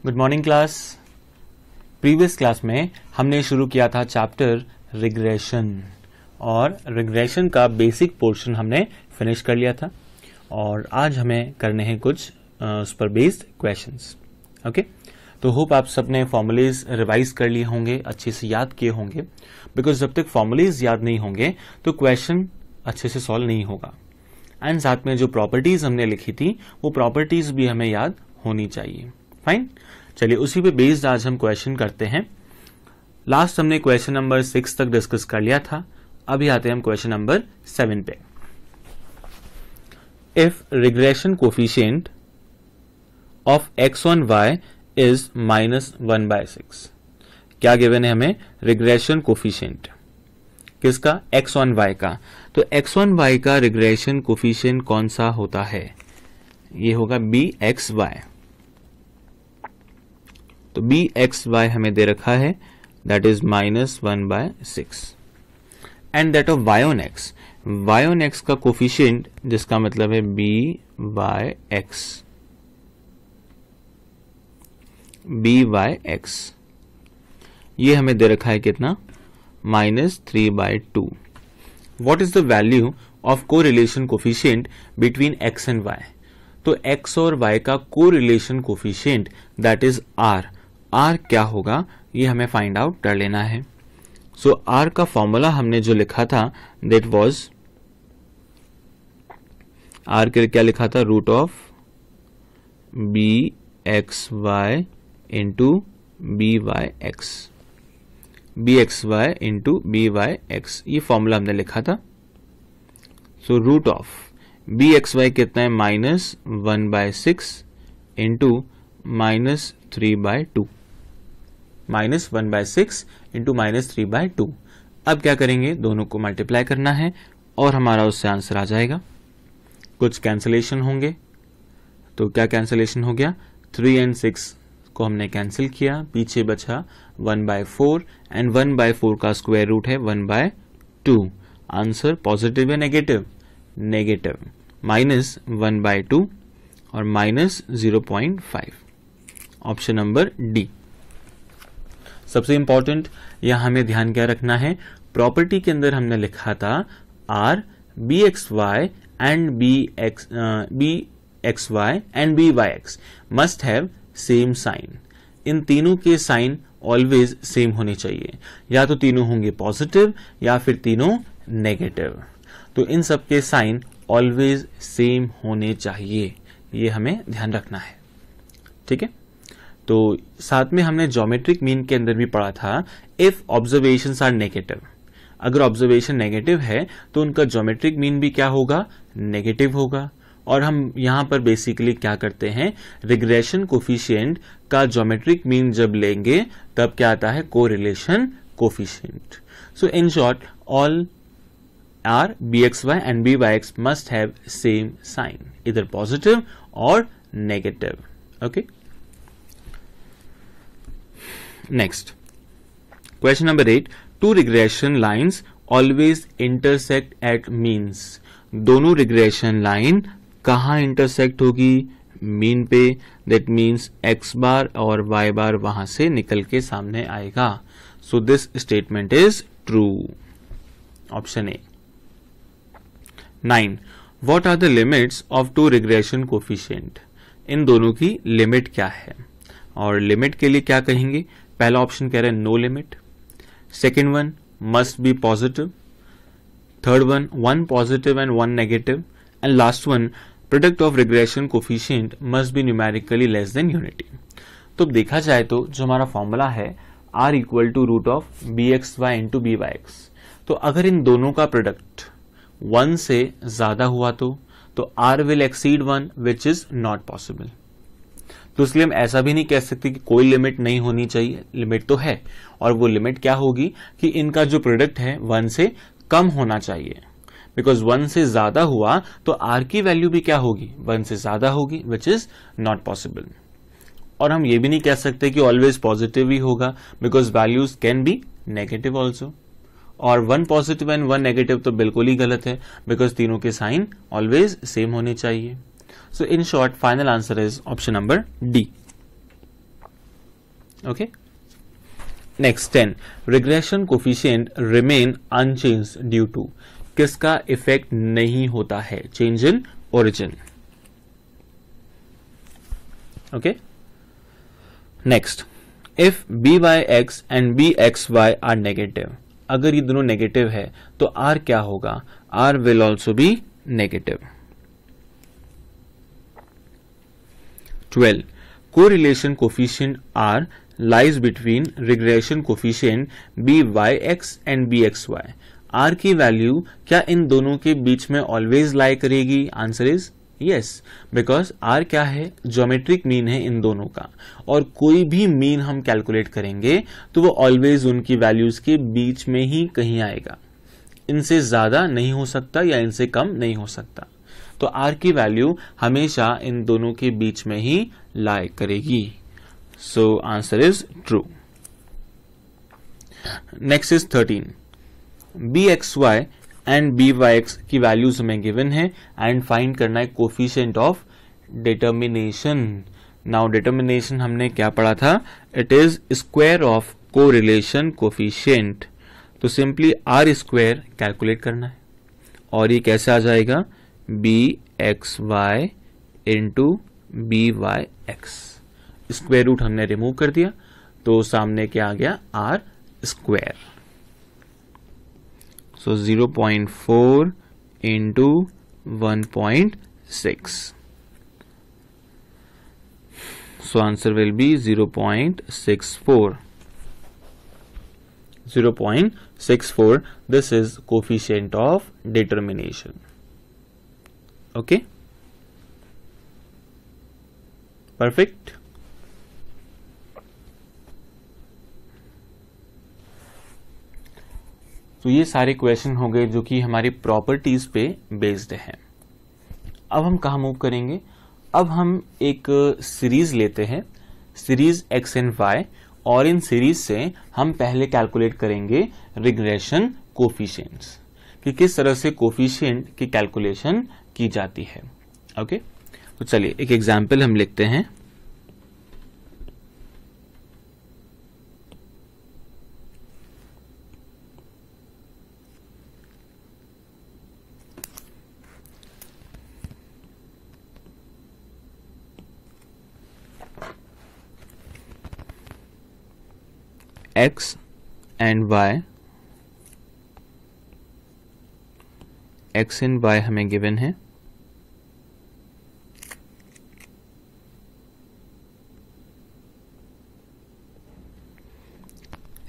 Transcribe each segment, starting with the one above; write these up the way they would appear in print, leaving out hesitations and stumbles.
Good morning class. Previous class में हमने शुरू किया था चैप्टर रिग्रेशन और रिग्रेशन का बेसिक पोर्शन हमने फिनिश कर लिया था और आज हमें करने हैं कुछ उस पर बेस्ड क्वेश्चंस। ओके, तो होप आप सबने फॉर्मूलेज रिवाइज कर लिए होंगे, अच्छे से याद किए होंगे, बिकॉज जब तक फॉर्मूलेज याद नहीं होंगे तो क्वेश्चन अच्छे से सॉल्व नहीं होगा। एंड साथ में जो प्रॉपर्टीज हमने लिखी थी वो प्रॉपर्टीज भी हमें याद होनी चाहिए। फाइन, चलिए उसी पे बेस्ड आज हम क्वेश्चन करते हैं। लास्ट हमने क्वेश्चन नंबर 6 तक डिस्कस कर लिया था, अभी आते हैं हम क्वेश्चन नंबर 7 पे। If regression coefficient of x1y is -1/6, क्या गिवन है हमें? रिग्रेशन कोफिशिएंट किसका? x1y का। तो x1y का रिग्रेशन कोफिशिएंट कौन सा होता है? ये होगा bxy। तो bxy हमें दे रखा है, that is -1/6 and that of y on x का कोफिशिएंट जिसका मतलब है byx ये हमें दे रखा है कितना? -3/2। What is the value of correlation coefficient between x and y? तो x और y का correlation coefficient that is r क्या होगा ये हमें फाइंड आउट कर लेना है। सो r का फॉर्मूला हमने जो लिखा था दैट वाज r के क्या लिखा था? Root of bxy into byx ये फॉर्मूला हमने लिखा था। सो रूट ऑफ bxy कितना है? -1/6 इंटू -3/2 -1/6 इंटू -3/2। अब क्या करेंगे? दोनों को मल्टीप्लाई करना है और हमारा उससे आंसर आ जाएगा। कुछ कैंसलेशन होंगे, तो क्या कैंसलेशन हो गया? 3 और 6 को हमने कैंसिल किया, पीछे बचा 1/4 एंड 1/4 का स्क्वायर रूट है 1/2। आंसर पॉजिटिव या नेगेटिव? नेगेटिव। -1/2 और -0.5। Option number D. सबसे इंपॉर्टेंट यहां हमें ध्यान क्या रखना है? प्रॉपर्टी के अंदर हमने लिखा था r bxy and bxy and byx must have same sign. इन तीनों के साइन ऑलवेज सेम होने चाहिए, या तो तीनों होंगे पॉजिटिव या फिर तीनों नेगेटिव। तो इन सब के साइन ऑलवेज सेम होने चाहिए, ये हमें ध्यान रखना है। ठीक है, तो साथ में हमने ज्योमेट्रिक मीन के अंदर भी पढ़ा था इफ ऑब्जर्वेशंस आर नेगेटिव। अगर ऑब्जर्वेशन नेगेटिव है तो उनका ज्योमेट्रिक मीन भी क्या होगा? नेगेटिव होगा। और हम यहां पर बेसिकली क्या करते हैं? रिग्रेशन कोफिशिएंट का ज्योमेट्रिक मीन जब लेंगे तब क्या आता है? Correlation coefficient. So in short all r bxy and byx must have same sign, either positive or negative. Okay, next question number 8. Two regression lines always intersect at means. दोनों regression line कहां intersect होगी? Mean पे। that means x बार और y बार वहां से निकल के सामने आएगा। so this statement is true. option A. 9. What are the limits of two regression coefficient? इन दोनों की लिमिट क्या है? और लिमिट के लिए क्या कहेंगे? पहला ऑप्शन कह रहे हैं no limit, second one must be positive, third one 1 positive and 1 negative, and last one product of regression coefficient must be numerically less than unity. तो देखा जाए तो जो हमारा फॉर्मूला है r equal to root of bxy into byx, तो अगर इन दोनों का प्रोडक्ट 1 से ज्यादा हुआ तो r will exceed 1 which is not possible. तो इसलिए हम ऐसा भी नहीं कह सकते कि कोई लिमिट नहीं होनी चाहिए, लिमिट तो है। और वो लिमिट क्या होगी कि इनका जो प्रोडक्ट है 1 से कम होना चाहिए, बिकॉज 1 से ज्यादा हुआ तो r की वैल्यू भी क्या होगी? 1 से ज्यादा होगी, विच इज नॉट पॉसिबल। और हम ये भी नहीं कह सकते कि ऑलवेज पॉजिटिव ही होगा, because values can be negative also. और 1 पॉजिटिव एंड 1 नेगेटिव तो बिल्कुल ही गलत है, बिकॉज तीनों के साइन ऑलवेज सेम होने चाहिए। So in short final answer is option number D. Okay, next 10, regression coefficient remain unchange due to, किसका इफेक्ट नहीं होता है, change in origin. Okay, next, if BYX and BXY are negative, अगर ये दोनों negative है तो R क्या होगा, R will also be negative. 12, correlation coefficient R lies between regression coefficient BYX and BXY, R की वैल्यू क्या इन दोनों के बीच में ऑलवेज लाई करेगी, answer is yes, because R क्या है, ज्योमेट्रिक मीन है इन दोनों का, और कोई भी मीन हम कैलकुलेट करेंगे तो वो ऑलवेज उनकी वैल्यूज के बीच में ही कहीं आएगा, इनसे ज्यादा नहीं हो सकता या इनसे कम नहीं हो सकता, तो R की वैल्यू हमेशा इन दोनों के बीच में ही लाई करेगी। So answer is true. Next is 13. BXY and BYX की वैल्यूज हमें गिवन है एंड फाइंड करना है coefficient of determination. Now determination हमने क्या पढ़ा था, it is square of correlation coefficient, तो सिंपली R स्क्वायर कैलकुलेट करना है और ये कैसे आ जाएगा, BXY into BYX, square root हमने रिमूव कर दिया तो सामने क्या आ गया, R square. So 0.4 into 1.6, so answer will be 0.64। 0.64, this is coefficient of determination. Okay, perfect. तो ये सारे क्वेश्चन हो गए जो कि हमारी प्रॉपर्टीज पे बेस्ड हैं। अब हम कहाँ मूव करेंगे, अब हम एक सीरीज लेते हैं, सीरीज एक्स एंड वाई, और इन सीरीज से हम पहले कैलकुलेट करेंगे रिग्रेशन कोफिशिएंट्स, कि किस तरह से कोफिशिएंट की कैलकुलेशन की जाती है। ओके, तो चलिए एक एग्जाम्पल हम लिखते हैं। X and Y, X and Y हमें गिवन है,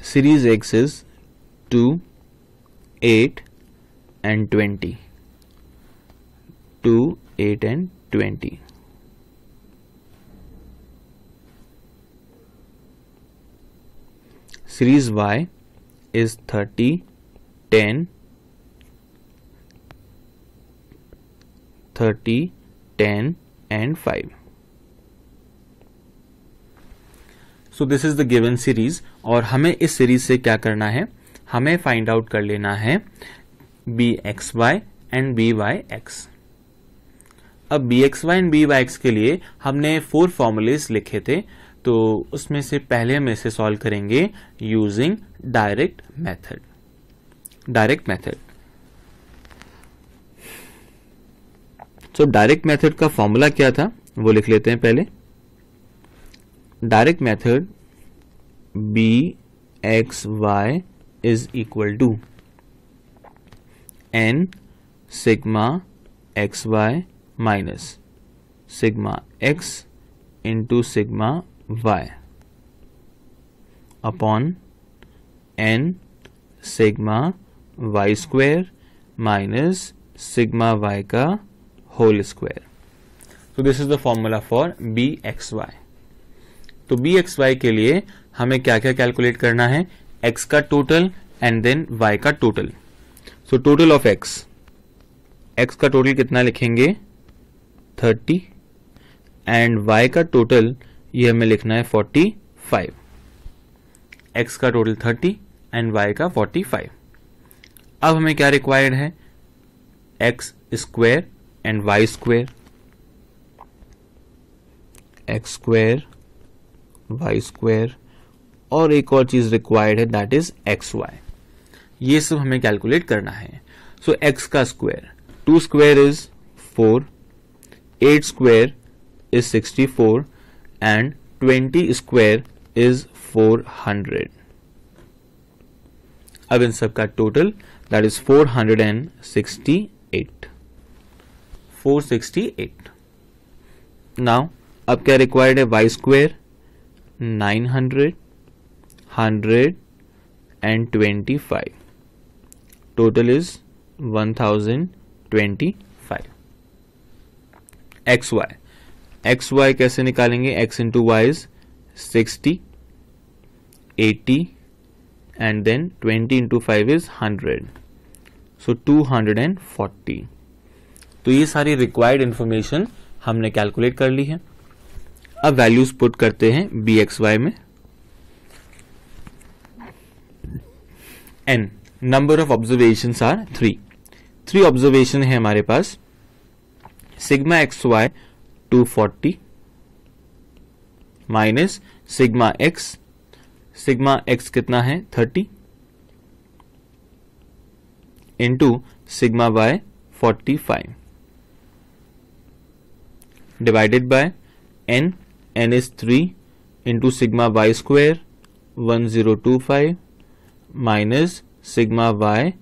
series X is 2, 8 and 20, 2, 8 and 20. Series Y is 30, 10, 30, 10 and 5. So this is the given series, और हमें इस सीरीज से क्या करना है, हमें फाइंड आउट कर लेना है BXY and BYX। अब BXY and BYX के लिए हमने 4 फॉर्मूलेस लिखे थे, तो उसमें से पहले हम इसे सॉल्व करेंगे using direct method. Direct method, so direct method का फॉर्मूला क्या था वो लिख लेते हैं पहले। Direct method BXY is equal to n sigma XY minus sigma X into sigma Y upon n sigma Y square minus sigma Y का whole square. तो this is the formula for BXY। तो BXY के लिए हमें क्या क्या calculate करना है, X का टोटल एंड देन Y का total. So total of X का टोटल कितना लिखेंगे 30 एंड Y का टोटल ये हमें लिखना है 45। X का टोटल 30 एंड Y का 45। अब हमें क्या रिक्वायर्ड है, X square and Y square, X square Y square और एक और चीज रिक्वायर्ड है, दैट इज एक्स वाई। ये सब हमें कैलकुलेट करना है। सो एक्स का square, 2 square is 4, 8 square is 64 and 20 square is 400। अब इन सब का टोटल दैट इज 468। 468। नाउ अब क्या रिक्वायर्ड है, Y square 900, 100 and 25, total is 1025। X Y, X Y कैसे निकालेंगे, X into Y is 60, 80 and then 20 into 5 is 100, so 240। तो ये सारी रिक्वायर्ड इंफॉर्मेशन हमने कैलकुलेट कर ली है। अब वैल्यूज पुट करते हैं बी एक्स वाई में। N number of observation are 3 observation है हमारे पास। Sigma X Y 240 minus sigma X कितना है 30 into sigma Y 45 divided by N is 3 into sigma Y square 1025 minus sigma Y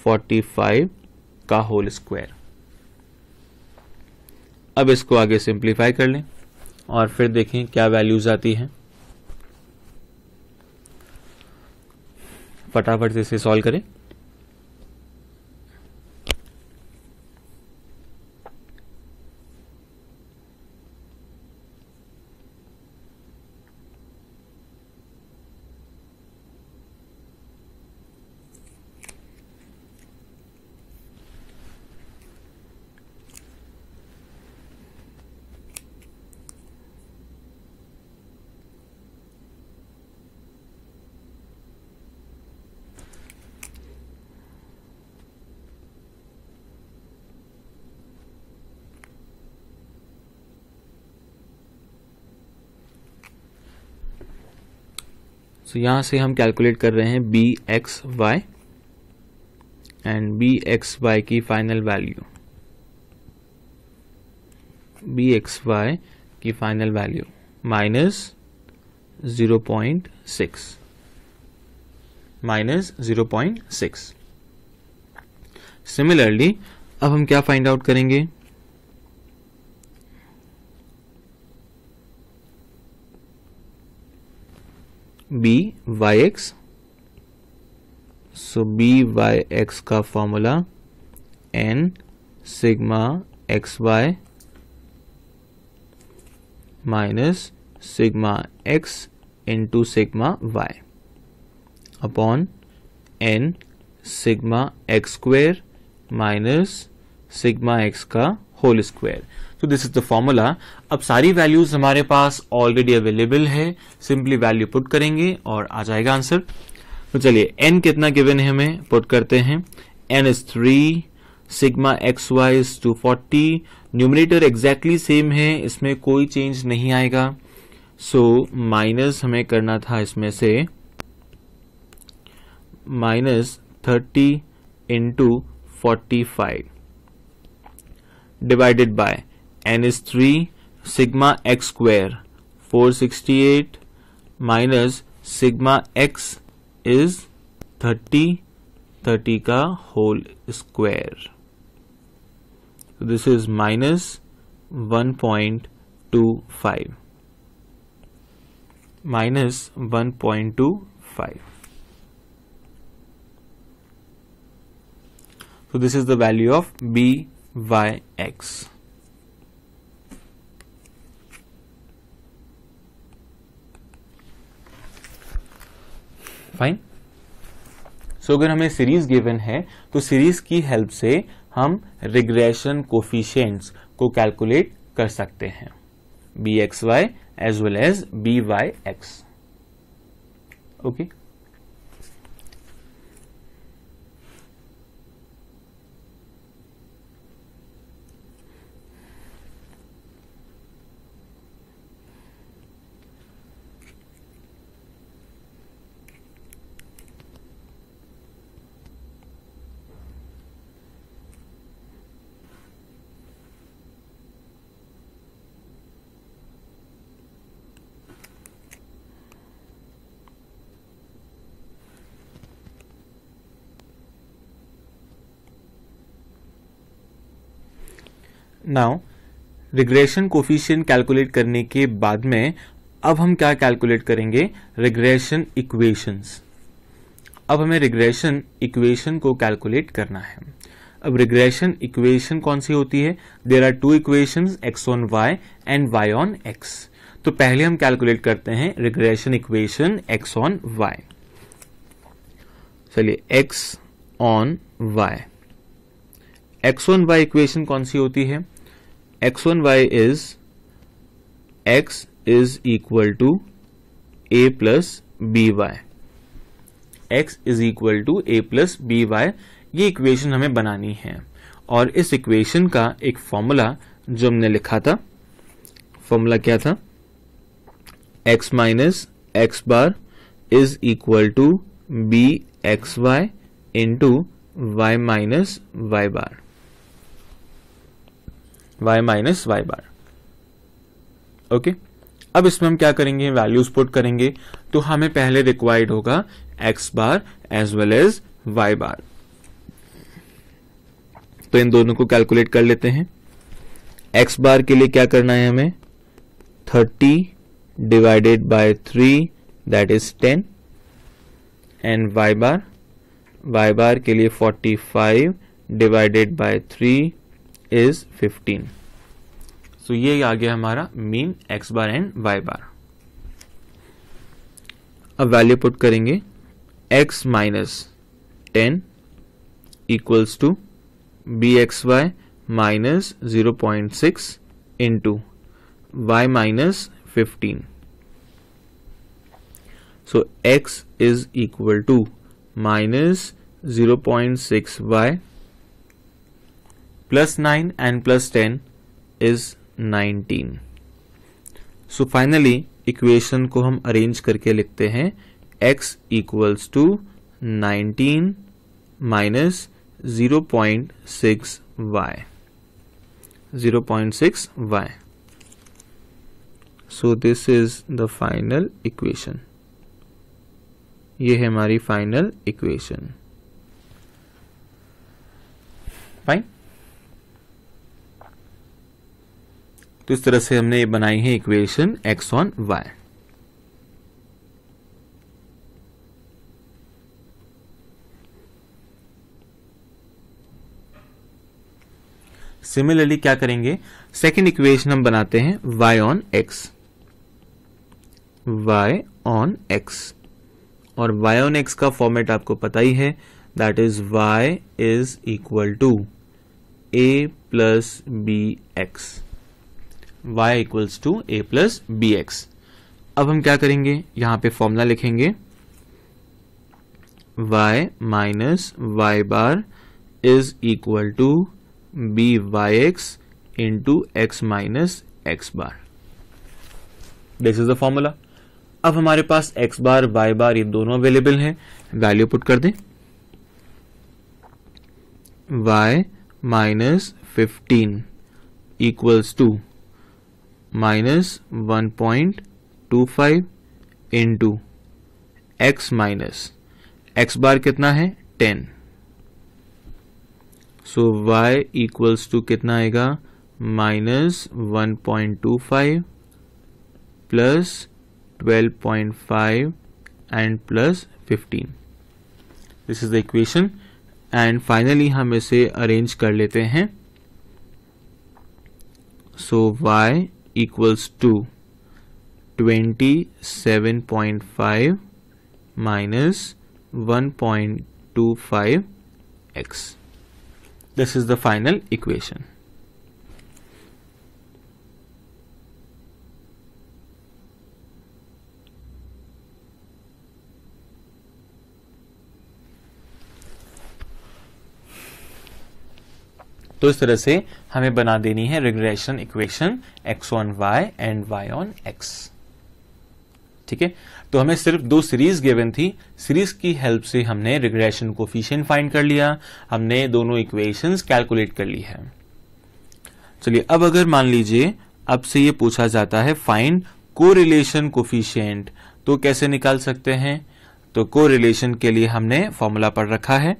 45 का whole square. अब इसको आगे सिंप्लीफाई कर लें और फिर देखें क्या वैल्यूज आती हैं। फटाफट से इसे सॉल्व करें। तो यहां से हम कैलकुलेट कर रहे हैं B x Y and B x Y की final value, B x Y की फाइनल वैल्यू माइनस 0.6। सिमिलरली अब हम क्या फाइंड आउट करेंगे, B Y X. So B Y X का formula N sigma X Y minus sigma X into sigma Y upon N sigma X square minus sigma X का whole square. तो this is the formula. अब सारी values हमारे पास already available है, simply value put करेंगे और आ जाएगा आंसर। तो चलिए n कितना गिवन है हमें पुट करते हैं। n is 3, sigma X Y is 240, numerator exactly same है, इसमें कोई चेंज नहीं आएगा। सो माइनस हमें करना था इसमें से minus 30 into 45 divided bye n is 3, sigma x square 468 minus sigma x is 30 का whole square. So this is minus 1.25. Minus 1.25. So this is the value of b y x. Fine. So अगर हमें series given है तो series की help से हम regression coefficients को calculate कर सकते हैं, B x Y as well as B Y X. Okay, now regression coefficient calculate करने के बाद में अब हम क्या कैलकुलेट करेंगे, रिग्रेशन इक्वेशंस। अब हमें रिग्रेशन इक्वेशन को कैलकुलेट करना है। अब रिग्रेशन इक्वेशन कौन सी होती है, there are two equations x on y and y on x। तो पहले हम कैलकुलेट करते हैं regression equation x on y। चलिए x on y, x on y equation कौन सी होती है, x on y is x is equal to a plus B Y, x is equal to a plus B Y. ये equation हमें बनानी है और इस इक्वेशन का एक फॉर्मूला जो हमने लिखा था, फॉर्मूला क्या था, x minus x bar is equal to B x Y into Y minus Y bar, Y minus Y bar. Okay, अब इसमें हम क्या करेंगे, वैल्यूज पुट करेंगे। तो हमें पहले रिक्वायर्ड होगा एक्स बार एज वेल एज वाई बार। तो इन दोनों को कैलकुलेट कर लेते हैं। एक्स बार के लिए क्या करना है हमें, 30 divided by 3 that is 10, and Y bar के लिए 45 डिवाइडेड बाय 3 इज 15। सो ये आ गया हमारा mean X bar and Y bar. अब वैल्यू पुट करेंगे, x minus 10 equals to B x Y minus 0.6 into Y minus 15। So x is equal to minus 0.6 Y plus 9 and plus 10 is 19। So finally equation को हम arrange करके लिखते हैं, x equals टू 19 minus 0.6 y, 0.6 y। So this is the final equation. ये है हमारी final equation. Fine. तो इस तरह से हमने ये बनाई है equation x on y। Similarly क्या करेंगे, सेकेंड इक्वेशन हम बनाते हैं y on x, y on x। और y ऑन x का फॉर्मेट आपको पता ही है, that is y is equal to a plus B X, y equals to a plus B X. अब हम क्या करेंगे, यहां पे फॉर्मूला लिखेंगे, y minus Y bar is equal to B Y X into x minus x bar. This is the formula. अब हमारे पास x बार y बार ये दोनों अवेलेबल हैं, वैल्यू पुट कर दें, y minus 15 equals to minus 1.25 into x minus x bar कितना है 10। So y equals to कितना आएगा, minus 1.25 plus 12.5 and plus 15। This is the equation. And finally हम इसे अरेंज कर लेते हैं। सो y equals to 27.5 minus 1.25x. This is the final equation. तो इस तरह से हमें बना देनी है regression equation x on y and y on x। ठीक है, तो हमें सिर्फ दो सीरीज गिवन थी, सीरीज की हेल्प से हमने रिग्रेशन कोफिशिएंट फाइंड कर लिया, हमने दोनों इक्वेशंस कैलकुलेट कर ली है। चलिए, अब अगर मान लीजिए अब से ये पूछा जाता है फाइंड कोरिलेशन कोफिशिएंट, तो कैसे निकाल सकते हैं? तो कोरिलेशन के लिए हमने फॉर्मूला पढ़ रखा है,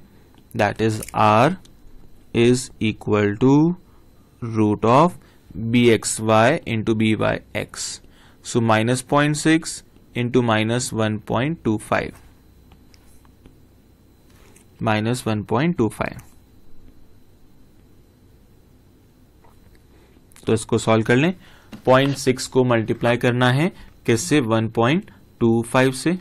that is R is equal to root of bxy into byx. So minus 0.6 into minus 1.25. Minus 1.25. तो इसको सॉल्व कर लें. 0.6 को मल्टीप्लाई करना है किससे? 1.25 से.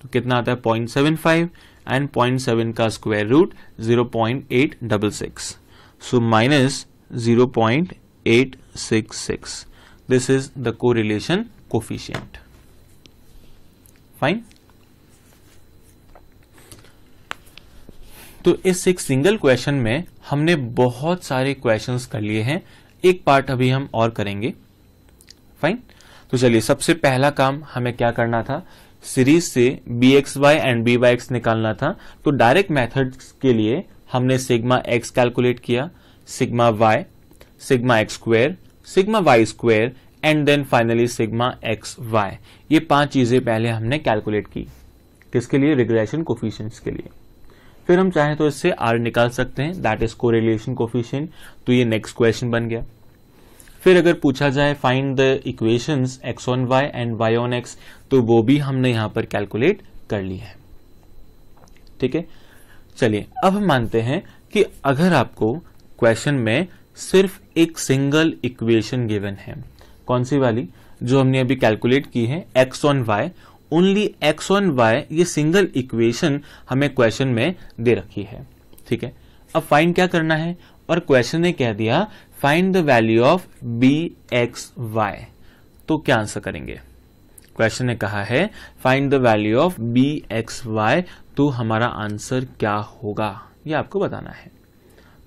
तो कितना आता है? 0.75 एंड 0.7 का square root 0.866. So minus 0.866. This is the correlation coefficient. Fine. तो इस एक सिंगल क्वेश्चन में हमने बहुत सारे क्वेश्चंस कर लिए हैं. एक पार्ट अभी हम और करेंगे. फाइन. तो चलिए, सबसे पहला काम हमें क्या करना था? सीरीज से bxy एंड byx निकालना था. तो डायरेक्ट मेथड्स के लिए हमने सिग्मा x कैलकुलेट किया, sigma y, sigma x square, sigma y square and then finally sigma xy. ये 5 चीजें पहले हमने कैलकुलेट की. किसके लिए? रिग्रेशन कोफिशिएंट्स के लिए. फिर हम चाहें तो इससे r निकाल सकते हैं, दैट इज कोरिलेशन कोफिशिएंट. तो ये नेक्स्ट क्वेश्चन बन गया. फिर अगर पूछा जाए find the equations x on y and y on x, तो वो भी हमने यहां पर कैलकुलेट कर ली है. ठीक है. चलिए, अब हम मानते हैं कि अगर आपको क्वेश्चन में सिर्फ एक सिंगल इक्वेशन गिवन है. कौन सी वाली? जो हमने अभी कैलकुलेट की है, x on y. Only x on y, ये सिंगल इक्वेशन हमें क्वेश्चन में दे रखी है. ठीक है. अब फाइंड क्या करना है? और क्वेश्चन ने कह दिया find the value of bxy. तो क्या आंसर करेंगे? क्वेश्चन ने कहा है find the value of bxy. तो हमारा आंसर क्या होगा, ये आपको बताना है.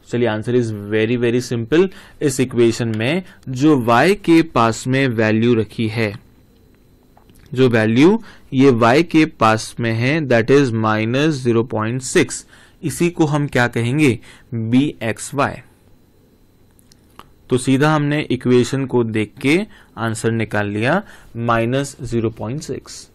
चलिए, answer is very very simple. इस इक्वेशन में जो y के पास में वैल्यू रखी है, जो वैल्यू ये y के पास में है, दैट इज माइनस 0.6. इसी को हम क्या कहेंगे? bxy. तो सीधा हमने इक्वेशन को देख के आंसर निकाल लिया, माइनस 0.6.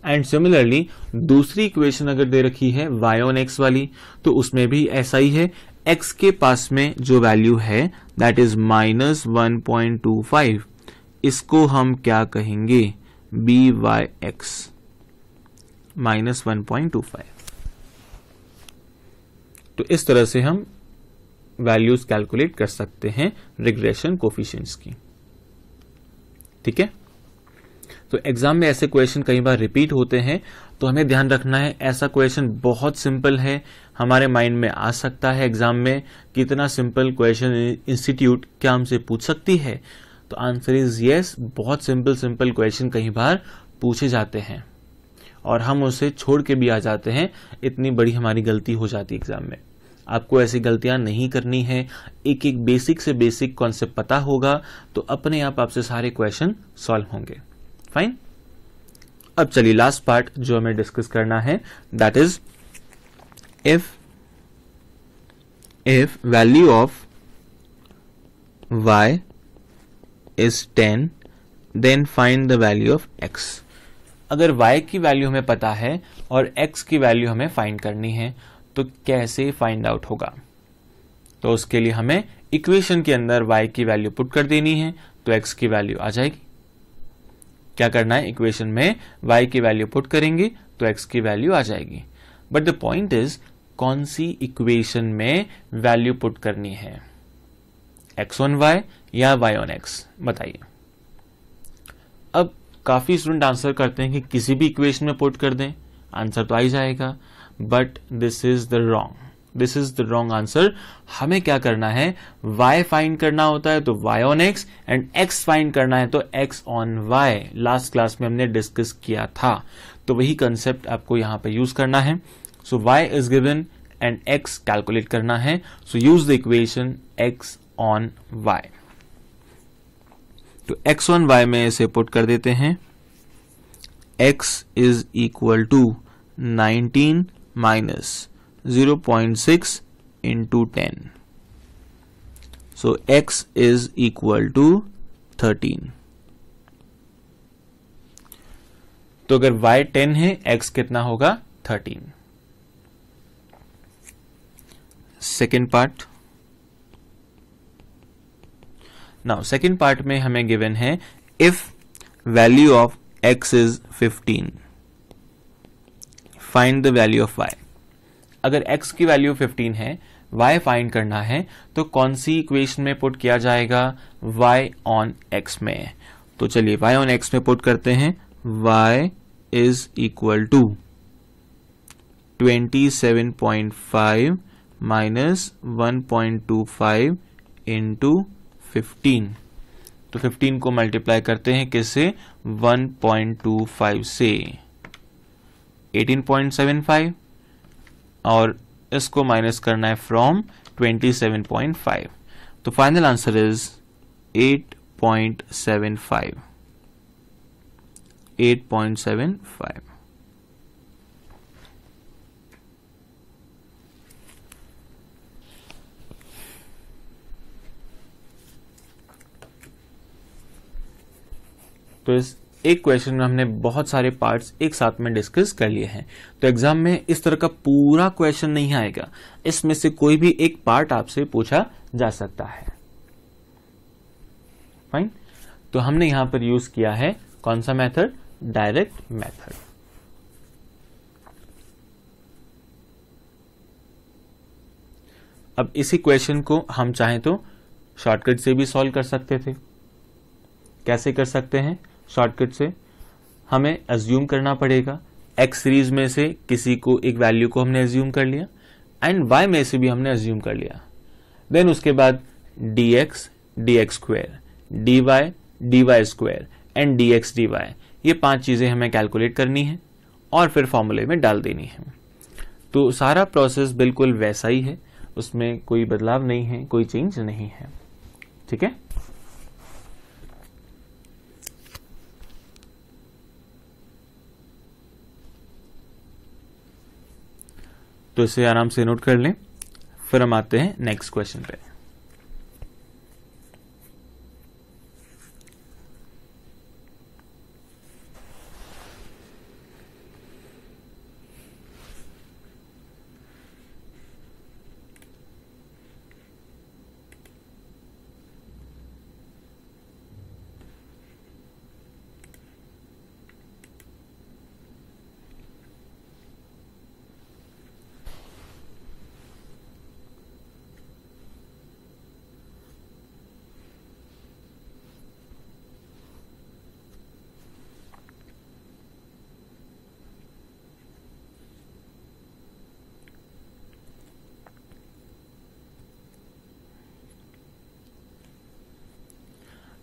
एंड सिमिलरली दूसरी इक्वेशन अगर दे रखी है y ऑन x वाली, तो उसमें भी ऐसा ही है. x के पास में जो वैल्यू है, दैट इज माइनस 1.25. इसको हम क्या कहेंगे? byx, minus 1.25. तो इस तरह से हम वैल्यूज कैलकुलेट कर सकते हैं रिग्रेशन कोफिशिएंट्स की. ठीक है. तो एग्जाम में ऐसे क्वेश्चन कई बार रिपीट होते हैं, तो हमें ध्यान रखना है ऐसा क्वेश्चन बहुत सिंपल है, हमारे माइंड में आ सकता है एग्जाम में. कितना सिंपल क्वेश्चन इंस्टीट्यूट क्या हमसे पूछ सकती है? तो आंसर इज यस. बहुत सिंपल क्वेश्चन कई बार पूछे जाते हैं और हम उसे छोड़ के भी आ जाते हैं. इतनी बड़ी हमारी गलती हो जाती है एग्जाम में. आपको ऐसी गलतियां नहीं करनी है. एक एक बेसिक से बेसिक कॉन्सेप्ट पता होगा तो अपने आप आपसे सारे क्वेश्चन सॉल्व होंगे. फाइन. अब चलिए, लास्ट पार्ट जो हमें डिस्कस करना है, that is if value of y is 10, then find the value of x. अगर y की वैल्यू हमें पता है और x की वैल्यू हमें फाइंड करनी है, तो कैसे फाइंड आउट होगा? तो उसके लिए हमें इक्वेशन के अंदर y की वैल्यू पुट कर देनी है, तो x की वैल्यू आ जाएगी. क्या करना है? इक्वेशन में y की वैल्यू पुट करेंगे तो x की वैल्यू आ जाएगी. बट द पॉइंट इज, कौन सी इक्वेशन में वैल्यू पुट करनी है? x ऑन y या y ऑन x? बताइए. अब काफी स्टूडेंट आंसर करते हैं कि किसी भी इक्वेशन में पुट कर दें, आंसर तो आ ही जाएगा. But this is the wrong answer. हमें क्या करना है? y फाइंड करना होता है तो y on x, and x find करना है तो x on y. Last class में हमने डिस्कस किया था, तो वही कंसेप्ट आपको यहां पे यूज करना है. So y is given and x calculate करना है. So use the equation x on y. तो x ऑन y में इसे पुट कर देते हैं. x is equal to 19 minus 0.6 into 10. So x is equal to 13. तो अगर y 10 है, x कितना होगा? 13. Second part, now second part में हमें गिवन है if value of x is 15, find the value of y। अगर x की वैल्यू 15 है, y फाइंड करना है, तो कौन सी इक्वेशन में पुट किया जाएगा? y ऑन x में। तो चलिए y ऑन x में पुट करते हैं। y is equal to 27.5 minus 1.25 into 15। तो 15 को मल्टीप्लाई करते हैं किससे? 1.25 से 18.75, और इसको माइनस करना है फ्रॉम 27.5। तो फाइनल आंसर इज 8.75। तो इस एक क्वेश्चन में हमने बहुत सारे पार्ट्स एक साथ में डिस्कस कर लिए हैं। तो एग्जाम में इस तरह का पूरा क्वेश्चन नहीं आएगा, इसमें से कोई भी एक पार्ट आपसे पूछा जा सकता है। फाइन। तो हमने यहां पर यूज किया है कौन सा मेथड? Direct method. अब इसी क्वेश्चन को हम चाहें तो शॉर्टकट से भी सॉल्व कर सकते थे। कैसे कर सकते हैं? शॉर्टकट से हमें अज्यूम करना पड़ेगा x सीरीज में से किसी को एक वैल्यू को हमने अज्यूम कर लिया, एंड y में से भी हमने अज्यूम कर लिया। देन उसके बाद dx dx square, dy dy square and dx dy, ये 5 चीजें हमें कैलकुलेट करनी है और फिर फॉर्मूले में डाल देनी है। तो सारा प्रोसेस बिल्कुल वैसा ही है, उसमें कोई बदलाव नहीं है, कोई चेंज नहीं है। ठीक है। तो इसे आराम से नोट कर लें, फिर हम आते हैं नेक्स्ट क्वेश्चन पे।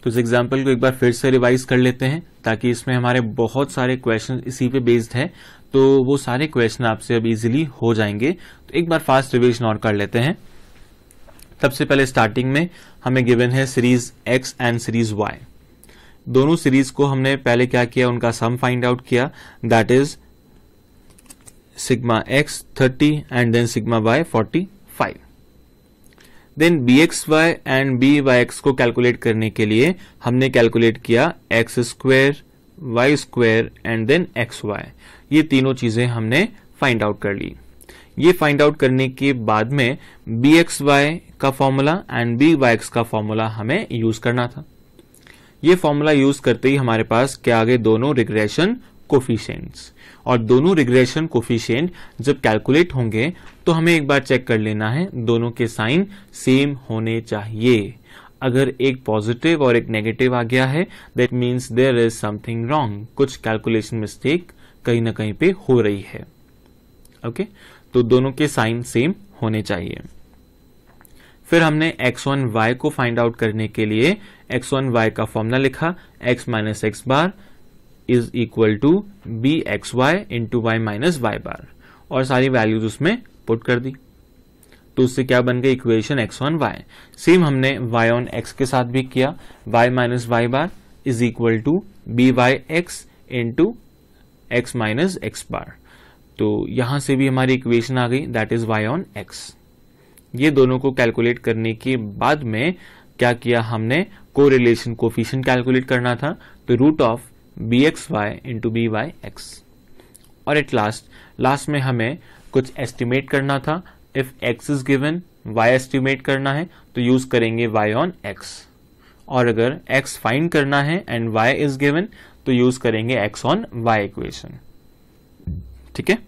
तो इस एग्जाम्पल को एक बार फिर से रिवाइज कर लेते हैं, ताकि इसमें हमारे बहुत सारे क्वेश्चन इसी पे बेस्ड है, तो वो सारे क्वेश्चन आपसे अब इजीली हो जाएंगे। तो एक बार फास्ट रिविजन और कर लेते हैं। सबसे पहले स्टार्टिंग में हमें गिवन है series x and series y। दोनों सीरीज को हमने पहले क्या किया? उनका सम फाइंड आउट किया, that is sigma x 30 and then sigma y 45। Then bxy and byx को कैलकुलेट करने के लिए हमने कैलकुलेट किया x square, y square and then xy। ये तीनों चीजें हमने फाइंड आउट कर ली। ये फाइंड आउट करने के बाद में bxy का फॉर्मूला एंड byx का फॉर्मूला हमें यूज करना था। ये फॉर्मूला यूज करते ही हमारे पास क्या आ गए? दोनों रिग्रेशन कोफिशिएंट्स। और दोनों रिग्रेशन कोफिशिएंट जब कैलकुलेट होंगे तो हमें एक बार चेक कर लेना है, दोनों के साइन सेम होने चाहिए। अगर एक पॉजिटिव और एक नेगेटिव आ गया है, that means there is something wrong, कुछ कैलकुलेशन मिस्टेक कहीं ना कहीं पे हो रही है। ओके, तो दोनों के साइन सेम होने चाहिए। फिर हमने x1 y को फाइंड आउट करने के लिए x1 y का फॉर्मूला लिखा, x minus x bar is equal to B x Y into Y minus Y bar, और सारी वैल्यूज उसमें पुट कर दी। तो उससे क्या बन गई? Equation x1 y। सेम हमने y ऑन x के साथ भी किया, y minus Y bar is equal to B Y X into x minus x bar. तो यहां से भी हमारी इक्वेशन आ गई, that is y on x। ये दोनों को कैलकुलेट करने के बाद में क्या किया हमने? कोरिलेशन कोफिशिएंट कैलकुलेट करना था, तो root of bxy into byx। और एट लास्ट में हमें कुछ एस्टिमेट करना था। If x is given, y estimate करना है, तो यूज करेंगे y ऑन x। और अगर x फाइंड करना है एंड y इज गिवन तो यूज करेंगे x ऑन y इक्वेशन। ठीक है,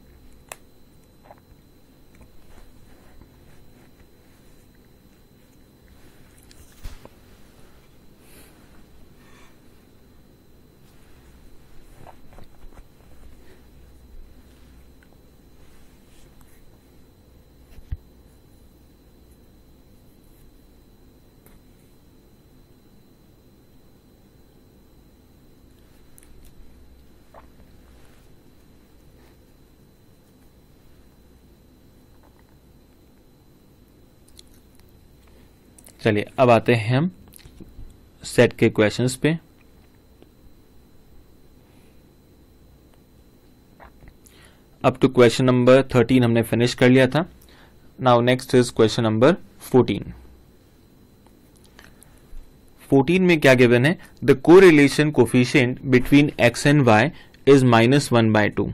चलिए अब आते हैं हम सेट के क्वेश्चंस पे। अप टू क्वेश्चन नंबर 13 हमने फिनिश कर लिया था। Now next is question number 14। 14 में क्या गिवन है? The correlation coefficient between x and y is -1/2।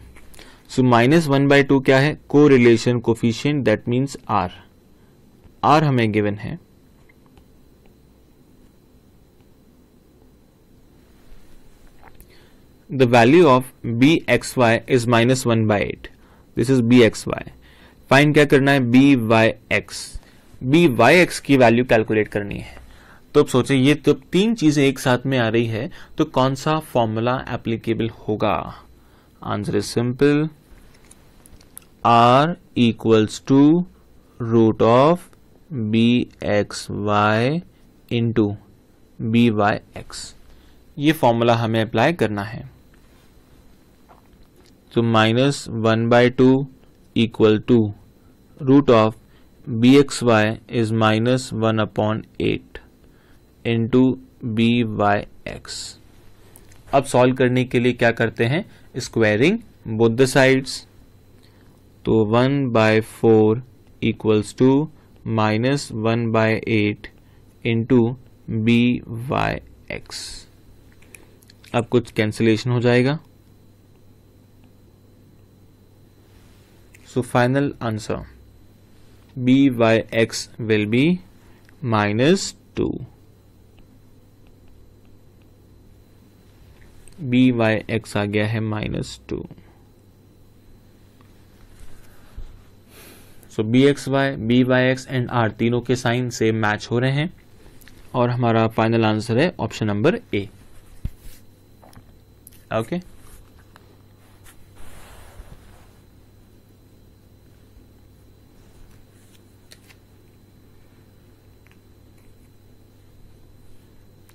सो -1/2 क्या है? Correlation coefficient, that means r। r हमें गिवन है। The value of bxy is -1/8. This is bxy. Find क्या करना है? byx. byx की वैल्यू कैलकुलेट करनी है। तो अब सोचे ये तो तीन चीजें एक साथ में आ रही है तो कौन सा फॉर्मूला एप्लीकेबल होगा? Answer is simple, r equals to root of bxy into byx। ये फॉर्मूला हमें अप्लाई करना है। तो -1/2 equal to root of bxy is -1/8 into byx। अब सॉल्व करने के लिए क्या करते हैं? Squaring both the sides. तो 1/4 इक्वल्स टू -1/8 इंटू byx। अब कुछ कैंसिलेशन हो जाएगा। So final answer byx will be -2। byx आ गया है -2। सो bxy, byx एंड r तीनों के साइन सेम मैच हो रहे हैं और हमारा फाइनल आंसर है option number A. Okay,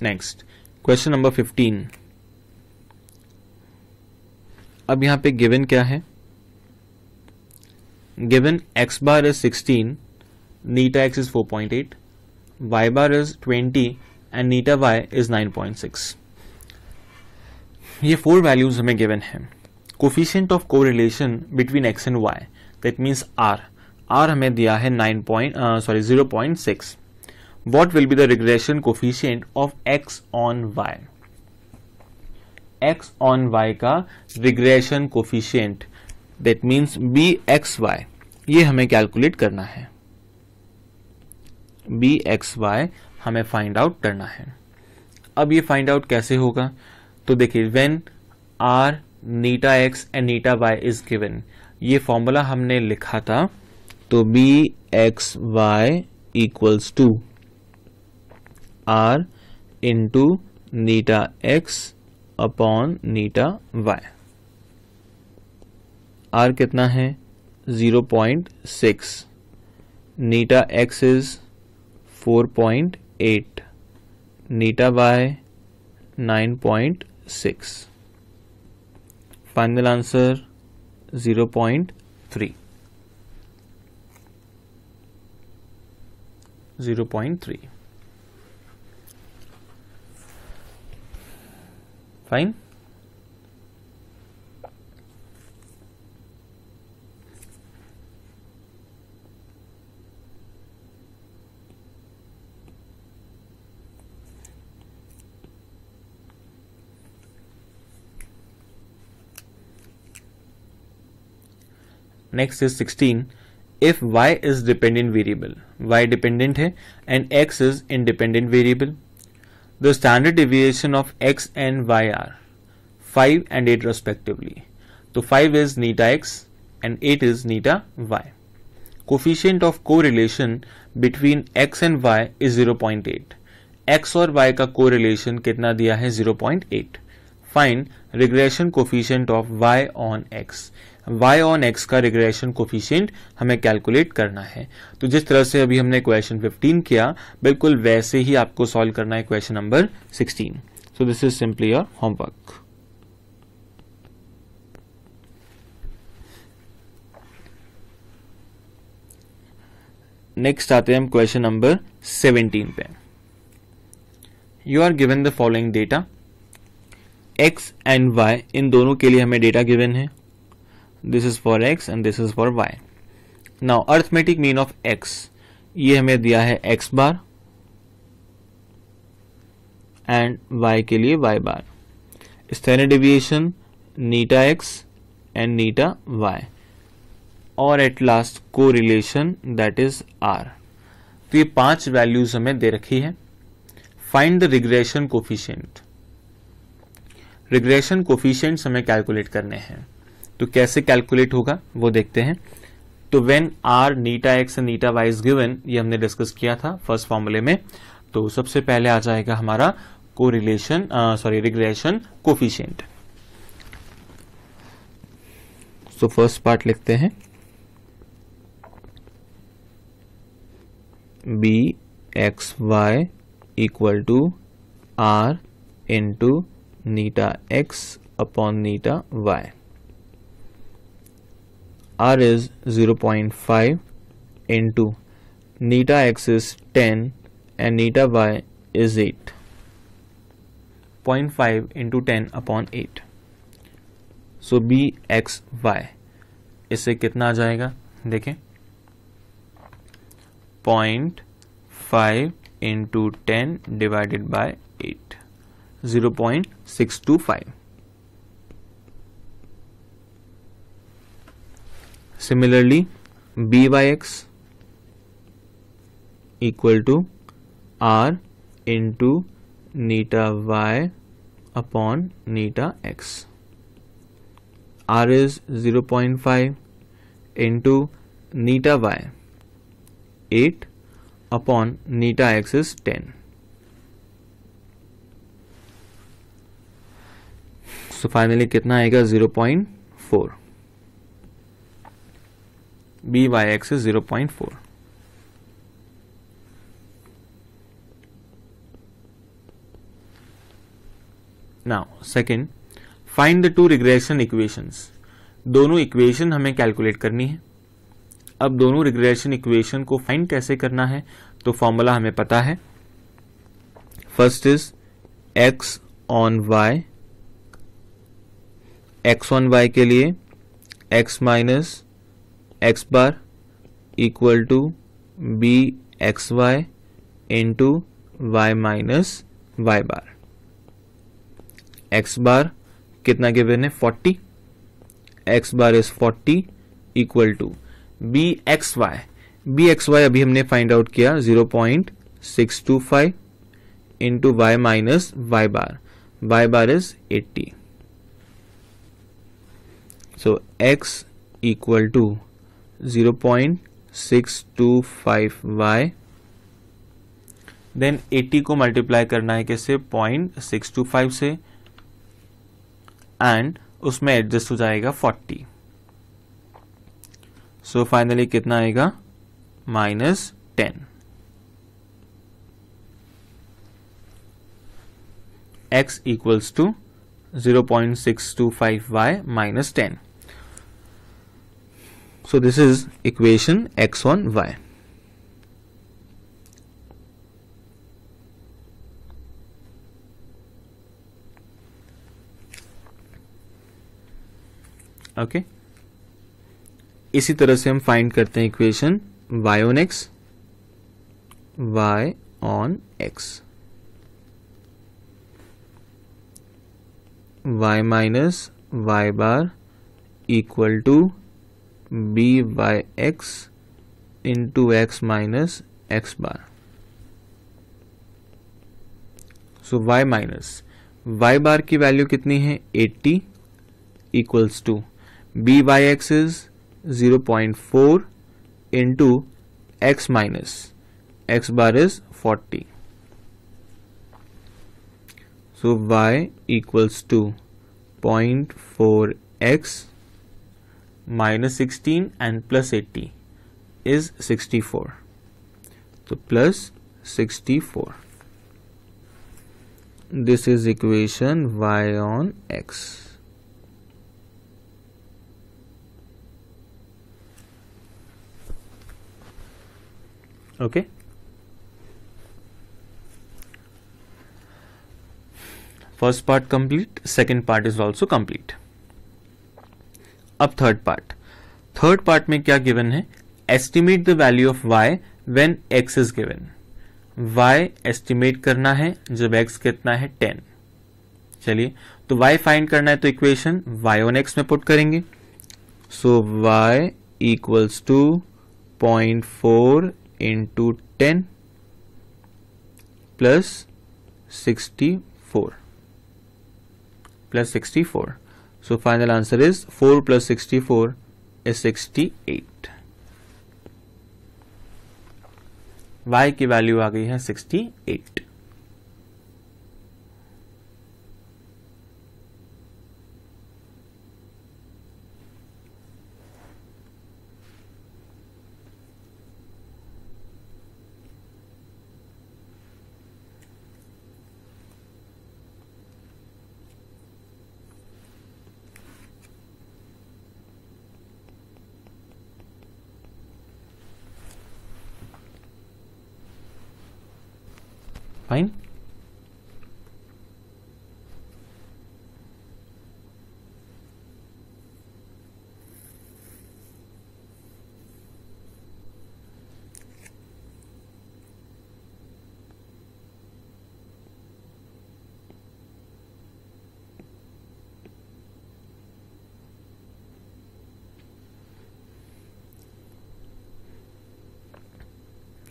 next question number 15। अब यहां पे गिवन क्या है? Given x bar is 16, Neeta x is 4.8, y bar is 20 and theta y is 9.6। ये 4 वैल्यूज हमें गिवन है। Coefficient of correlation between x and y, that means r हमें दिया है 0.6। What will be the regression coefficient of x on y? x on y का regression coefficient, that means bxy, ये हमें calculate करना है। bxy हमें फाइंड आउट करना है। अब ये फाइंड आउट कैसे होगा? तो देखिए, when r theta x and theta y is given, ये फॉर्मूला हमने लिखा था। तो bxy equals to r into theta x upon theta y। r कितना है? 0.6, theta x is 4.8, theta y 9.6। Final answer 0.3। 0.3। Fine. Next is 16. If y is dependent variable, y dependent है and x is independent variable, the standard deviation of x and y are 5 and 8 respectively. तो 5 is neta x and 8 is neta y. Coefficient of correlation between x and y is 0.8. x और y का correlation कितना दिया है? 0.8. Find regression coefficient of y on x. y on x का regression coefficient हमें calculate करना है. तो जिस तरह से अभी हमने क्वेश्चन 15 किया, बिल्कुल वैसे ही आपको सॉल्व करना है question number 16. So this is simply your homework. Next आते हैं हम क्वेश्चन नंबर 17 पे. You are given the following data. x and y, इन दोनों के लिए हमें डेटा गिवन है. This is for x and this is for y. Now arithmetic mean of x, ये हमें दिया है x बार एंड y के लिए y bar. Standard deviation Neeta x and theta y, और at last correlation that is r. तो ये 5 values हमें दे रखी है. Find the regression coefficient. Regression coefficients हमें कैलकुलेट करने हैं. तो कैसे कैलकुलेट होगा वो देखते हैं. तो when r theta x and theta y is given, ये हमने डिस्कस किया था फर्स्ट फॉर्मूले में. तो सबसे पहले आ जाएगा हमारा correlation regression coefficient. So first part लिखते हैं. bxy equal to r into neta x upon neta y. r is 0.5 into neta x is 10 and neta y is 8. 0.5 into 10 upon 8. So bxy, इससे कितना आ जाएगा? देखें, 0.5 into 10 divided by 8, 0.625. Similarly, byx equal to r into neta y upon neta x. r is 0.5 into neta y, 8 upon neta x is 10. So finally कितना आएगा? 0.4. byx is 0.4. Now second, find the two regression equations. दोनों equation हमें calculate करनी है. अब दोनों regression equation को find कैसे करना है? तो फॉर्मूला हमें पता है. First is x on y. x on y के लिए x minus x bar equal to B x Y into Y minus Y bar. x bar कितना गिवन है? 40. x bar is 40 equal to B x y अभी हमने find out किया 0.625 into Y minus Y bar is 80. So x equal to 0.625y, then 80 को multiply करना है किससे? 0.625 से, एंड उसमें एडजस्ट हो जाएगा 40. सो फाइनली कितना आएगा? -10. x equals to 0.625y minus 10. So this is equation x on y. Okay, इसी तरह से हम फाइंड करते हैं equation y on x, y on x, y minus y bar equal to b by x into x minus x bar. So y minus y bar की value कितनी है 80 equals to b y x is 0.4 into x minus x bar is 40. So y equals to 0.4x minus 16 and plus 80 is 64. So plus 64. This is equation y on x. Okay. First part complete, second part is also complete. अब third part. Third part में क्या given है? Estimate the value of y when x is given. y estimate करना है जब x कितना है 10. चलिए, तो y find करना है तो equation y on x में put करेंगे. So y equals to 0.4 into 10 plus 64. Plus 64. So final answer is 4 plus 64 is 68. y की वैल्यू आ गई है 68. Fine.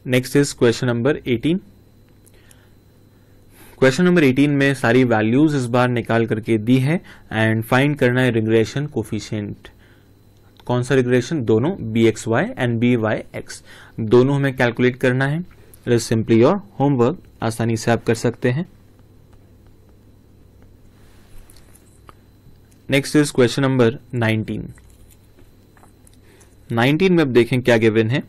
Next is question number 18. Question number 18 में सारी वैल्यूज इस बार निकाल करके दी है एंड फाइंड करना है रिग्रेशन कोफिशिएंट. कौन सा रिग्रेशन? दोनों bxy एंड byx दोनों हमें कैलकुलेट करना है. It is simply your homework, आसानी से आप कर सकते हैं. Next is question number 19. 19 में अब देखें क्या गिवन है.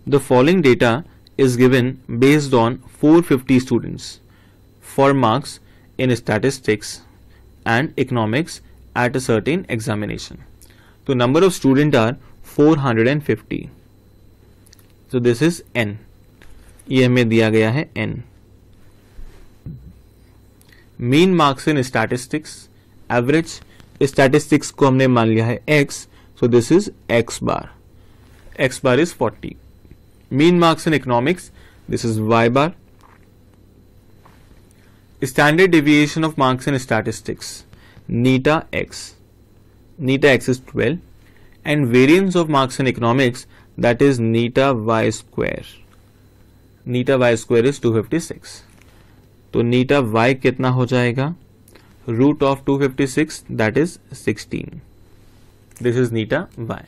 The following data is given based on 450 students for marks in statistics and economics at a certain examination. So number of students are 450. So this is n. ये हमें दिया गया है n. Mean marks in statistics, average statistics को हमने मान लिया है x. So this is x bar. X bar is 40. Mean marks in economics, this is y bar. Standard deviation of marks in statistics, neta x. Neta x is 12. And variance of marks in economics, that is neta y square. Neta y square is 256. तो neta y कितना हो जाएगा? Root of 256, that is 16. This is neta y.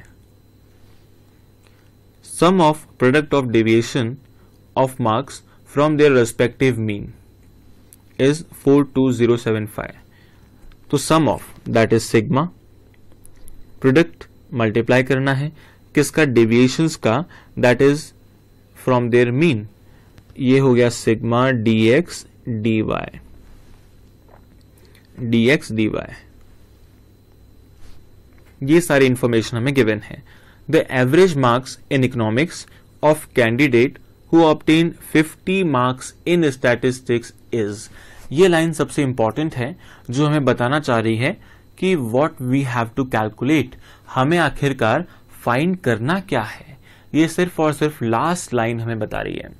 Sum of product of deviation of marks from their respective mean is 42075. तो sum of that is sigma, product multiply करना है किसका? deviations का, that is from their mean. ये हो गया sigma dx dy. dx dy. ये सारी इंफॉर्मेशन हमें गिवन है. The average marks in economics of candidate who obtain 50 marks in statistics is. ये लाइन सबसे इंपॉर्टेंट है जो हमें बताना चाह रही है कि what we have to calculate, हमें आखिरकार फाइंड करना क्या है. ये सिर्फ और सिर्फ लास्ट लाइन हमें बता रही है.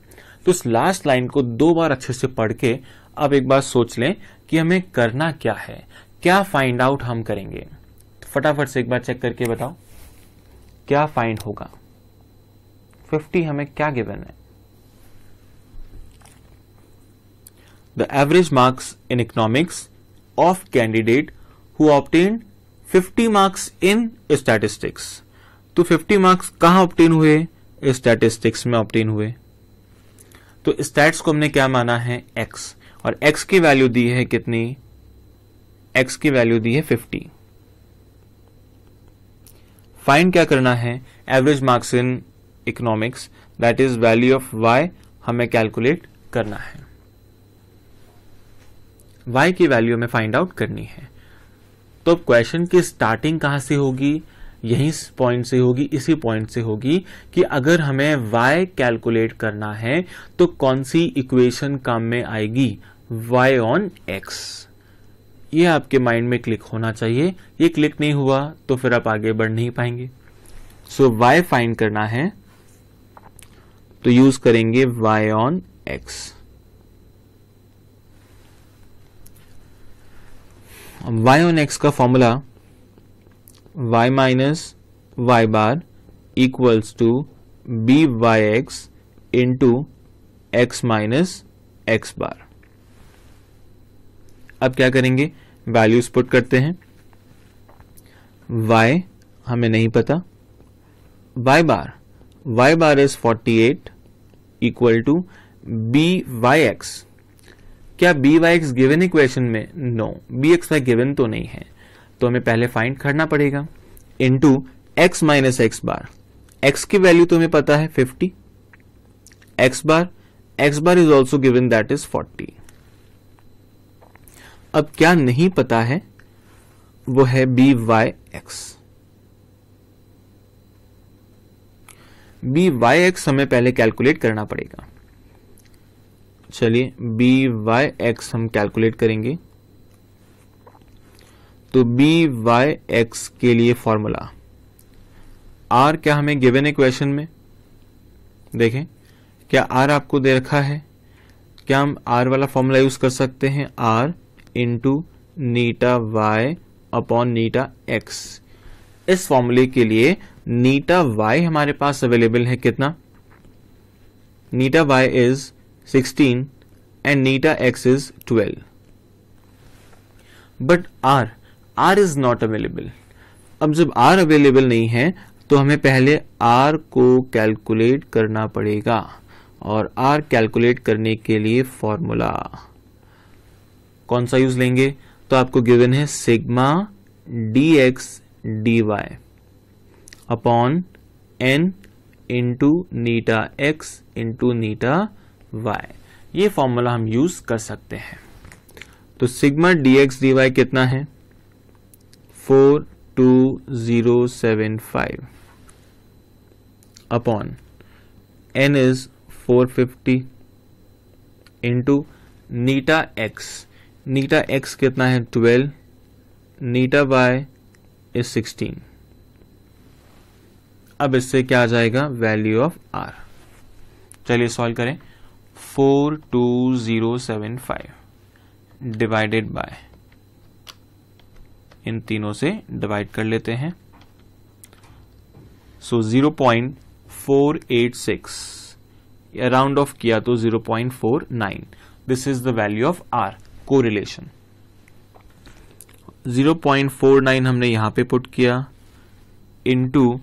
तो इस लास्ट लाइन को 2 बार अच्छे से पढ़ के अब एक बार सोच लें कि हमें करना क्या है, क्या फाइंड आउट हम करेंगे. फटाफट से एक बार चेक करके बताओ क्या फाइंड होगा. 50 हमें क्या गिवन है? The average marks in economics of candidate who obtained 50 marks in statistics. तो 50 मार्क्स कहां ऑब्टेन हुए? स्टैटिस्टिक्स में ऑब्टेन हुए। तो स्टैट्स को हमने क्या माना है? x, और x की वैल्यू दी है कितनी? x की वैल्यू दी है 50। फाइंड क्या करना है? Average marks in economics, that is value of y हमें कैलकुलेट करना है। y की वैल्यू हमें फाइंड आउट करनी है। तो क्वेश्चन की स्टार्टिंग कहां से होगी? यही पॉइंट से होगी, इसी पॉइंट से होगी कि अगर हमें y कैलकुलेट करना है तो कौन सी इक्वेशन काम में आएगी? y on x। ये आपके माइंड में क्लिक होना चाहिए। ये क्लिक नहीं हुआ तो फिर आप आगे बढ़ नहीं पाएंगे। सो y फाइंड करना है तो यूज करेंगे y on x। y on x का formula y minus y bar equals to B Y X into x minus x bar. अब क्या करेंगे? वैल्यूज पुट करते हैं। y हमें नहीं पता, y bar is 48 equal to B Y X. क्या B Y X given equation में? No, B x Y given तो नहीं है, तो हमें पहले फाइंड करना पड़ेगा। Into X minus x bar, X की वैल्यू तो हमें पता है 50, X bar is also given that is 40। अब क्या नहीं पता है? वो है B Y X. B Y X हमें पहले कैलकुलेट करना पड़ेगा। चलिए बी वाई एक्स हम कैलकुलेट करेंगे। तो बी वाई एक्स के लिए फॉर्मूला आर क्या हमें गिवन इक्वेशन में? देखें क्या आर आपको दे रखा है? क्या हम आर वाला फॉर्मूला यूज कर सकते हैं? आर इंटू नीटा वाई अपॉन नीटा एक्स। इस फॉर्मूले के लिए नीटा वाई हमारे पास अवेलेबल है कितना? नीटा वाई इज 16 एंड नीटा X is 12। But R is not available. अब जब आर अवेलेबल नहीं है तो हमें पहले आर को कैलकुलेट करना पड़ेगा, और आर कैलकुलेट करने के लिए फॉर्मूला कौन सा यूज लेंगे? तो आपको गिवन है sigma D X D Y upon N into नीटा एक्स इंटू नीटा वाई। ये फॉर्मूला हम यूज कर सकते हैं। तो sigma D X D Y कितना है? 42075 अपॉन एन इज 450 इंटू नीटा एक्स कितना है? 12, नीटा वाई इज 16। अब इससे क्या आ जाएगा? Value of r. चलिए सॉल्व करें। 42075 डिवाइडेड बाय, इन तीनों से डिवाइड कर लेते हैं। सो 0.486, राउंड ऑफ किया तो 0.49। This is the value of r. Correlation 0.49 हमने यहां पे पुट किया into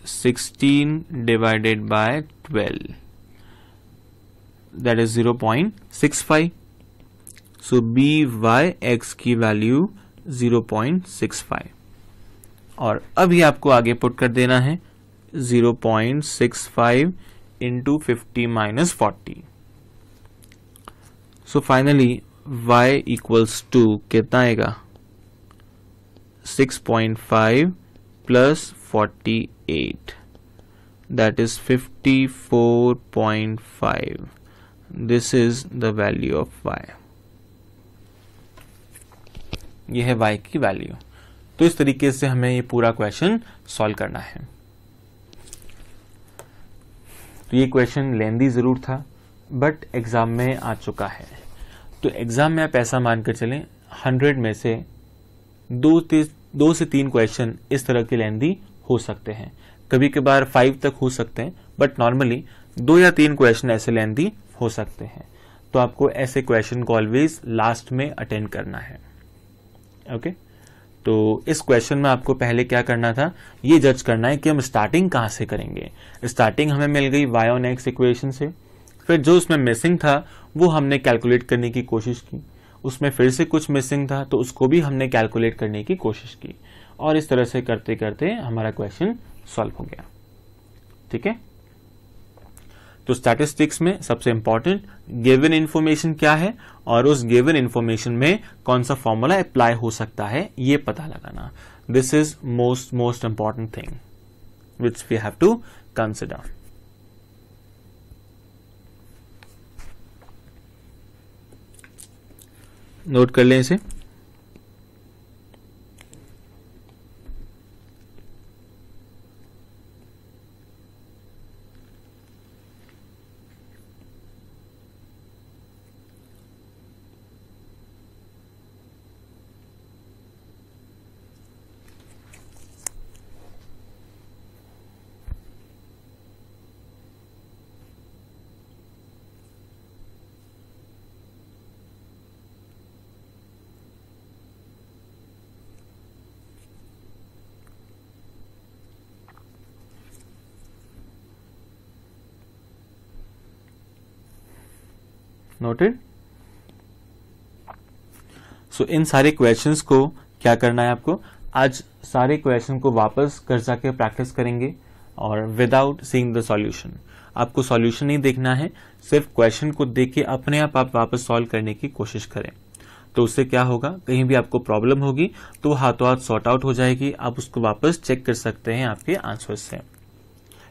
16 divided by 12, that is 0.65। So B Y x की वैल्यू 0.65, और अभी आपको आगे पुट कर देना है 0.65 into 50 minus 40। So finally y equals to कितना आएगा? 6.5 plus 48, that is 54.5। This is the value of y। ये है y की वैल्यू। तो इस तरीके से हमें ये पूरा क्वेश्चन सॉल्व करना है। तो ये क्वेश्चन लेंदी जरूर था, बट एग्जाम में आ चुका है। तो एग्जाम में आप ऐसा मानकर चलें 100 में से 2 से 3 क्वेश्चन इस तरह के लेंदी हो सकते हैं। कभी कभार 5 तक हो सकते हैं, बट नॉर्मली 2 या 3 क्वेश्चन ऐसे लेंदी हो सकते हैं। तो आपको ऐसे क्वेश्चन को ऑलवेज लास्ट में अटेंड करना है। ओके, तो इस क्वेश्चन में आपको पहले क्या करना था, ये जज करना है कि हम स्टार्टिंग कहां से करेंगे। स्टार्टिंग हमें मिल गई y ऑन x इक्वेशन से, फिर जो उसमें मिसिंग था वो हमने कैलकुलेट करने की कोशिश की, उसमें फिर से कुछ मिसिंग था तो उसको भी हमने कैलकुलेट करने की कोशिश की, और इस तरह से करते करते हमारा क्वेश्चन सॉल्व हो गया। ठीक है, तो स्टैटिस्टिक्स में सबसे इंपॉर्टेंट गिवन इंफॉर्मेशन क्या है और उस गिवन इंफॉर्मेशन में कौन सा फॉर्मूला अप्लाई हो सकता है ये पता लगाना। This is most important thing which we have to consider. Note कर लें इसे। नोटेड। सो इन सारे क्वेश्चंस को क्या करना है आपको, आज सारे क्वेश्चन को वापस घर जाके प्रैक्टिस करेंगे और विदाउट सीइंग द सॉल्यूशन। आपको सॉल्यूशन नहीं देखना है, सिर्फ क्वेश्चन को देख के अपने आप वापस सॉल्व करने की कोशिश करें। तो उससे क्या होगा, कहीं भी आपको प्रॉब्लम होगी तो हाथों हाथ सॉर्ट आउट हो जाएगी, आप उसको वापस चेक कर सकते हैं आपके आंसर से।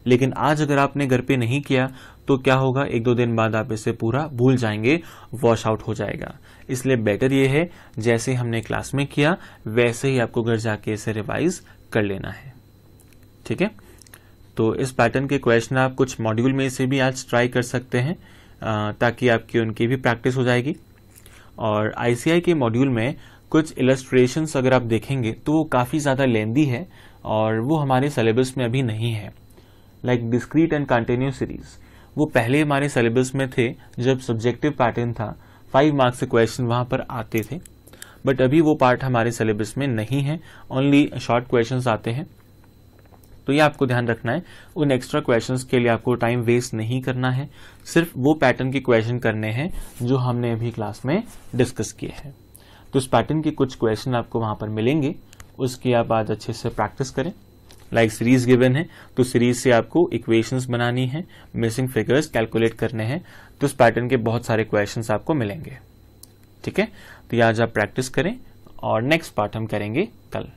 लेकिन आज अगर आपने घर पे नहीं किया तो क्या होगा, एक दो दिन बाद आप इसे पूरा भूल जाएंगे, वॉश आउट हो जाएगा। इसलिए बेटर ये है जैसे हमने क्लास में किया वैसे ही आपको घर जाके इसे रिवाइज कर लेना है। ठीक है, तो इस पैटर्न के क्वेश्चन आप कुछ मॉड्यूल में से भी आज ट्राई कर सकते हैं ताकि आपकी उनकी भी प्रैक्टिस हो जाएगी। और आईसीआई के मॉड्यूल में कुछ इलस्ट्रेशंस अगर आप देखेंगे तो वो काफी ज्यादा लेंदी है और वो हमारे सिलेबस में अभी नहीं है। Like discrete and continuous series वो पहले हमारे सिलेबस में थे जब सब्जेक्टिव पैटर्न था, 5 मार्क्स से क्वेश्चन वहां पर आते थे, बट अभी वो पार्ट हमारे सिलेबस में नहीं है, ओनली शॉर्ट क्वेश्चंस आते हैं। तो ये आपको ध्यान रखना है, उन एक्स्ट्रा क्वेश्चंस के लिए आपको टाइम वेस्ट नहीं करना है, सिर्फ वो पैटर्न के क्वेश्चन करने हैं जो हमने अभी क्लास में डिस्कस किए हैं। तो इस पैटर्न के कुछ क्वेश्चन आपको वहां पर मिलेंगे, उसकी आप आज अच्छे से प्रैक्टिस करें। लाइक सीरीज गिवन है तो सीरीज से आपको इक्वेशंस बनानी है, मिसिंग फिगर्स कैलकुलेट करने हैं, तो इस पैटर्न के बहुत सारे क्वेश्चंस आपको मिलेंगे। ठीक है, तो ये आज आप प्रैक्टिस करें और नेक्स्ट पार्ट हम करेंगे कल।